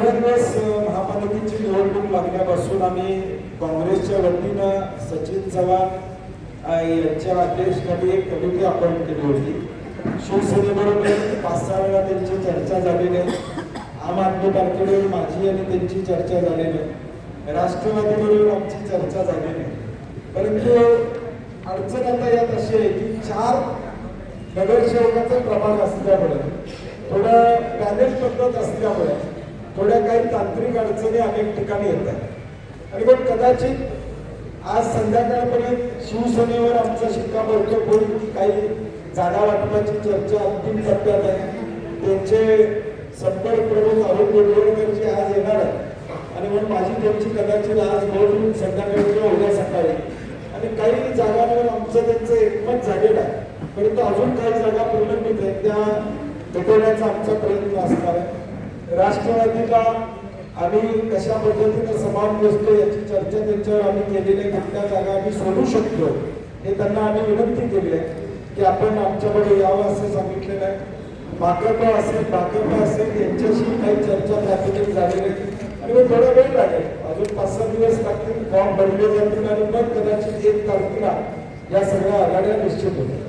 पहिल्यांदाच महापालिकेची निवडणूक लागल्यापासून आम्ही काँग्रेसच्या वतीनं सचिन चव्हाण यांच्या अध्यक्षतेखाली एक कमिटी अपॉइंट केली होती. शिवसेनेबरोबर 5-6 वेळा त्यांची चर्चा झालेली आहे. आम आदमी पार्टीबरोबर माझी आणि त्यांची चर्चा झालेली आहे. राष्ट्रवादीबरोबर आमची चर्चा झालेली आहे. परंतु अडचण आता यात अशी आहे की 4 नगरसेवकाचं प्रमाण असल्यामुळे, थोडं पॅनेल पद्धत असल्यामुळे थोड्या काही तांत्रिक अडचणी अनेक ठिकाणी येतात. आणि मग कदाचित आज संध्याकाळपर्यंत शिवसेनेवर आमचा शिक्कामोर्तब होईल. काही जागा वाटपाची चर्चा अंतिम टप्प्यात आहे. त्यांचे संपर्क प्रमुख अरुण गोडबोलेकरजी आज येणार आहे आणि म्हणून माझी त्यांची कदाचित आज बोलून संध्याकाळी किंवा उद्या सकाळी आणि काही जागांवर आमचं त्यांचं एकमत झालेलं आहे. परंतु अजून काही जागा प्रलंबित आहेत, त्या मिटवण्याचा आमचा प्रयत्न असणार आहे. राष्ट्रवादीला आम्ही कशा पद्धतीने समान बसतो याची चर्चा त्यांच्यावर आम्ही केलेली आहे. कुठल्या जागा आम्ही सोडू शकतो हे त्यांना आम्ही विनंती केली आहे की आपण आमच्याकडे यावं असं सांगितलेलं आहे. भाकपा असेल यांच्याशी काही चर्चा त्या ठिकाणी झालेली आहे आणि मग थोडा वेळ लागेल. अजून 5-6 दिवस लागतील, फॉर्म भरले जातील आणि मग कदाचित 1 तारखेला या सगळ्या आघाड्या निश्चित होतील.